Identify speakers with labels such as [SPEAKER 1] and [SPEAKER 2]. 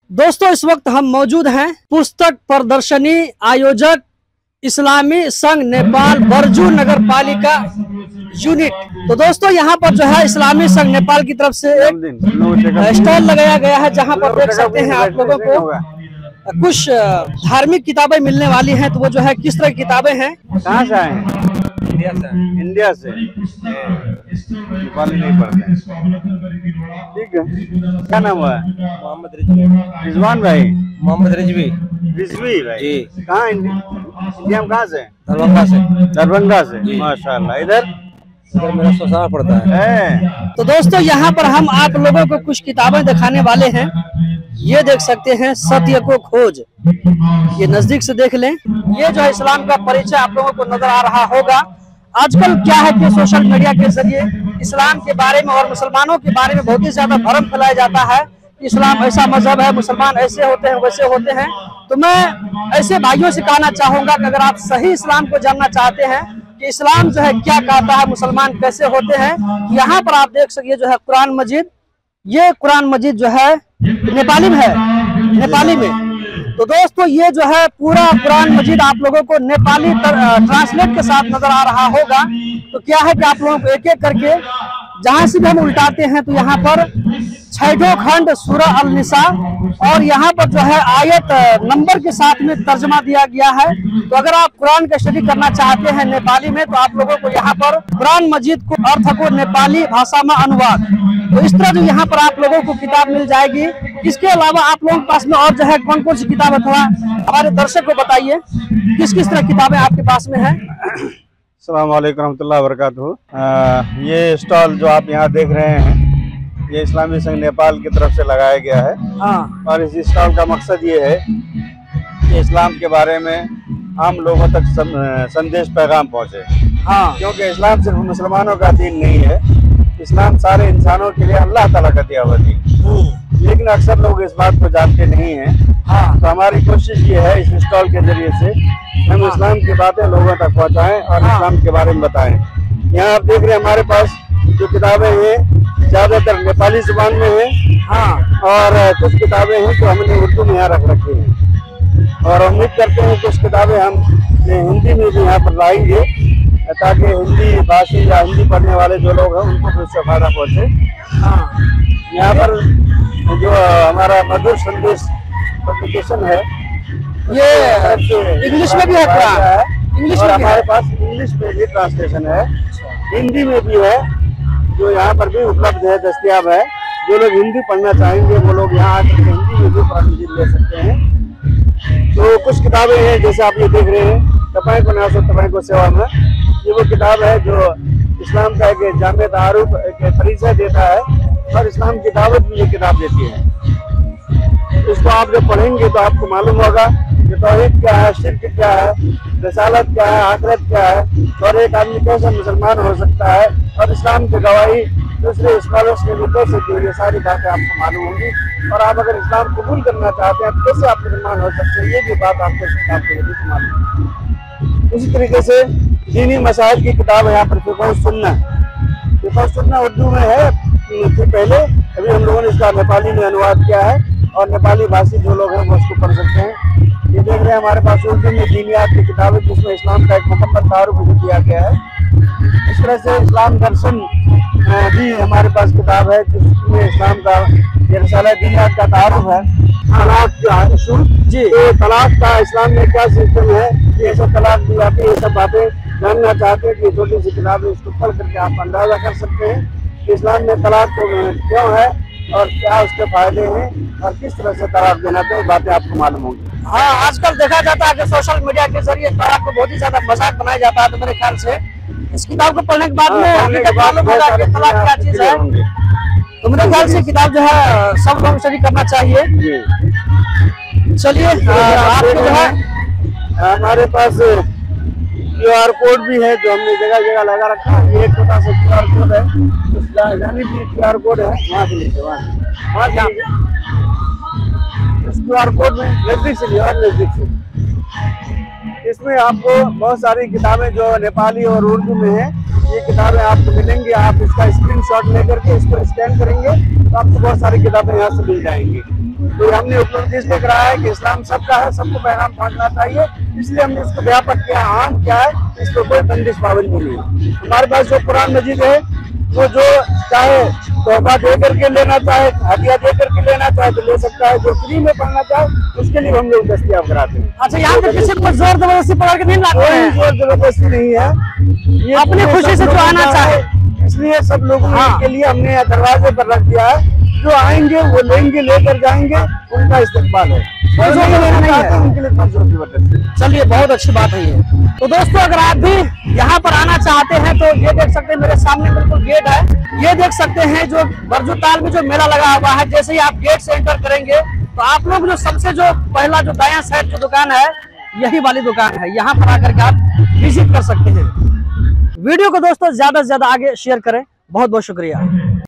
[SPEAKER 1] दोस्तों इस वक्त हम मौजूद हैं पुस्तक प्रदर्शनी आयोजक इस्लामी संघ नेपाल बरजू नगर पालिका यूनिट। तो दोस्तों यहाँ पर जो है इस्लामी संघ नेपाल की तरफ से एक स्टॉल लगाया गया है, जहाँ पर देख सकते हैं आप लोगों को कुछ धार्मिक किताबें मिलने वाली हैं। तो वो जो है किस तरह की किताबें हैं?
[SPEAKER 2] कहाँ से आए हैं? इंडिया से नेपाली नहीं पढ़ते। ठीक है, क्या नाम है?
[SPEAKER 3] मोहम्मद
[SPEAKER 2] रिजवान भाई।
[SPEAKER 3] मोहम्मद रिजवी
[SPEAKER 2] रिजवी भाई
[SPEAKER 3] जी।
[SPEAKER 2] कहाँ इंडिया में? कहाँ से?
[SPEAKER 3] दरभंगा से।
[SPEAKER 2] दरभंगा से, माशाल्लाह। इधर
[SPEAKER 3] मेरा ससुराल पड़ता है।
[SPEAKER 1] तो दोस्तों यहाँ पर हम आप लोगों को कुछ किताबें दिखाने वाले हैं। ये देख सकते हैं सत्य को खोज, ये नजदीक से देख लें। ये जो है इस्लाम का परिचय आप लोगों को नजर आ रहा होगा। आजकल क्या है कि सोशल मीडिया के जरिए इस्लाम के बारे में और मुसलमानों के बारे में बहुत ही ज्यादा भ्रम फैलाया जाता है। इस्लाम ऐसा मजहब है, मुसलमान ऐसे होते हैं वैसे होते हैं। तो मैं ऐसे भाइयों से कहना चाहूंगा कि अगर आप सही इस्लाम को जानना चाहते हैं कि इस्लाम जो है क्या कहता है, मुसलमान कैसे होते हैं, यहाँ पर आप देख सकिए जो है कुरान मजीद। ये कुरान मजीद जो है नेपाली में है, नेपाली में। तो दोस्तों ये जो है पूरा कुरान मजीद आप लोगों को नेपाली ट्रांसलेट के साथ नजर आ रहा होगा। तो क्या है कि आप लोगों को एक एक करके जहां से भी हम उल्टाते हैं तो यहाँ पर 6ठो खंड सूरह अल निसा और यहाँ पर जो है आयत नंबर के साथ में तर्जमा दिया गया है। तो अगर आप कुरान का स्टडी करना चाहते हैं नेपाली में तो आप लोगों को यहाँ पर कुरान मजीद को अर्थ को नेपाली भाषा में अनुवाद, तो इस तरह जो यहाँ पर आप लोगों को किताब मिल जाएगी। इसके अलावा आप लोगों के पास में और जो है कौन कौन सी किताब है, थोड़ा हमारे दर्शक को बताइए किस किस तरह किताबें आपके पास में है।
[SPEAKER 2] अस्सलाम वालेकुम रहमतुल्लाहि व बरकातहू। ये स्टॉल जो आप यहाँ देख रहे हैं ये इस्लामी संघ नेपाल की तरफ से लगाया गया है।
[SPEAKER 1] हाँ।
[SPEAKER 2] और इस स्टॉल का मकसद ये है कि इस्लाम के बारे में आम लोगों तक संदेश पैगाम पहुँचे।
[SPEAKER 1] हाँ।
[SPEAKER 2] क्योंकि इस्लाम सिर्फ मुसलमानों का दीन नहीं है, इस्लाम सारे इंसानों के लिए अल्लाह ताला का दिया हुआ दीन। लेकिन अक्सर लोग इस बात को जानते नहीं हैं।
[SPEAKER 1] हाँ।
[SPEAKER 2] तो हमारी कोशिश ये है इस स्टॉल के जरिए से हम इस्लाम की बातें लोगों तक पहुंचाएं और इस्लाम के बारे में बताएं। यहाँ आप देख रहे हैं हमारे पास जो किताबें हैं ज्यादातर नेपाली जुबान में हैं।
[SPEAKER 1] हाँ।
[SPEAKER 2] और कुछ किताबें हैं जो हमने उर्दू में यहाँ रख रखी हैं और उम्मीद करते हैं कुछ किताबें हम हिंदी में भी यहाँ पर लाएंगे ताकि हिंदी भाषी या हिंदी पढ़ने वाले जो लोग हैं उनको भी उससे फायदा पहुँचे।
[SPEAKER 1] हाँ।
[SPEAKER 2] यहाँ पर जो हमारा मधुर संदेश पब्लिकेशन है
[SPEAKER 1] ये इंग्लिश में भी है कुरान, इंग्लिश में
[SPEAKER 2] हमारे पास इंग्लिश में भी ट्रांसलेशन है, हिंदी में भी है जो यहाँ पर भी उपलब्ध है, दस्तयाब है। जो लोग हिंदी पढ़ना चाहेंगे वो लोग यहाँ आकर हिंदी में भी कुरान मजीद ले सकते हैं। तो कुछ किताबें हैं जैसे आप ये देख रहे हैं तपाई को नासो तपाई को सेवा में, ये वो किताब है जो इस्लाम का एक जामे तारुफ एक परिचय देता है और इस्लाम की दावत भी ये किताब देती है। इसको आप जब पढ़ेंगे तो आपको मालूम होगा कि तौहीद क्या है, शिर्क क्या है, रिसालत क्या है, आखिरत क्या है और एक आदमी कैसे मुसलमान हो सकता है और इस्लाम की गवाही दूसरे स्कॉलर्स के भी कैसे दी, ये सारी बातें आपको मालूम होंगी। और आप अगर इस्लाम कबूल करना चाहते हैं तो कैसे आप मुसलमान हो सकते हैं, ये भी बात आपको इस किताब के जरिए मालूम होगी। उसी तरीके से दीनी मसाइल की किताब है यहाँ पर फिक़्ह सुन्ना। फिक़्ह सुन्ना उर्दू में है थी पहले, अभी हम लोगों ने इसका नेपाली में अनुवाद किया है और नेपाली भाषी जो लोग हैं वो उसको पढ़ सकते हैं। ये देख रहे हैं हमारे पास उर्दू में दीनियात की किताबें जिसमें इस्लाम का एक मुकम्मल तारुफ दिया गया है। इस तरह से इस्लाम दर्शन भी हमारे पास किताब है जिसमें इस्लाम का ये रिसाला दीनियात का तारुफ है। तलाक का इशू जी, तो तलाक का इस्लाम में क्या सिस्टम है, ये सब तलाक दी जाती है, ये सब बातें जानना चाहते हैं कि छोटी सी किताब है, इसको पढ़ करके आप अंदाजा कर सकते हैं कि इस्लाम में तलाक क्यों है और क्या उसके फायदे हैं और किस तरह से तलाक देना चाहिए, बातें आपको मालूम होंगी।
[SPEAKER 1] हाँ, आजकल देखा जाता है कि सोशल मीडिया के जरिए तलाक को बहुत ही ज्यादा मजाक बनाया जाता है। तो मेरे ख्याल से इस किताब को पढ़ने के बाद में मालूम होगा कि तलाक क्या चीज है। तो मेरे ख्याल से किताब जो है सब लोग स्टडी करना चाहिए। चलिए आपको जो है
[SPEAKER 2] हमारे पास QR कोड भी है जो हमने जगह जगह लगा रखा है। ये एक छोटा सा QR कोड है, QR कोड है, वहाँ से लीजिए, वहाँ से इस QR कोड में नजदीक से लिया, नजदीक से। इसमें आपको बहुत सारी किताबें जो नेपाली और उर्दू में है ये किताबें आपको मिलेंगी। आप इसका स्क्रीनशॉट लेकर के इसको स्कैन करेंगे तो आपको बहुत सारी किताबें यहाँ से मिल जाएंगी। तो हमने उपलब्धि इसलिए कराया है कि इस्लाम सबका है, सबको पैगाम पहुंचना चाहिए, इसलिए हमने इसको व्यापक किया। आम क्या है, इस पर कोई बंदिश पाबंदी नहीं है। हमारे पास जो कुरान मजीद है वो जो चाहे तोहफा दे करके लेना चाहे, हदिया दे करके लेना चाहे तो ले सकता है, जो फ्री में पढ़ना चाहे उसके लिए हम लोग दस्तयाब कराते हैं।
[SPEAKER 1] अच्छा, यहाँ पे किसी को जोर जबरदस्ती पकड़ के नहीं लाते
[SPEAKER 2] कोई
[SPEAKER 1] हैं,
[SPEAKER 2] जोर जबरदस्ती नहीं है, ये
[SPEAKER 1] अपनी खुशी से जो आना चाहे,
[SPEAKER 2] इसलिए सब लोगों के लिए हमने दरवाजे पर रख दिया है। जो आएंगे वो लेंगे, लेकर जाएंगे, उनका इस्तेमाल है,
[SPEAKER 1] कोई जोर जबरदस्ती नहीं है
[SPEAKER 2] उनके लिए कोई जोर जबरदस्ती।
[SPEAKER 1] चलिए, बहुत अच्छी बात है ये। तो दोस्तों, अगर आप भी यहाँ पर आना चाहते हैं तो ये देख सकते हैं, मेरे सामने बिल्कुल गेट है, ये देख सकते हैं जो बरजूताल में जो मेला लगा हुआ है। जैसे ही आप गेट से एंटर करेंगे तो आप लोग जो सबसे जो पहला जो दायां साइड जो दुकान है, यही वाली दुकान है, यहाँ पर आकर के आप विजिट कर सकते हैं। वीडियो को दोस्तों ज्यादा से ज्यादा आगे शेयर करें। बहुत बहुत शुक्रिया।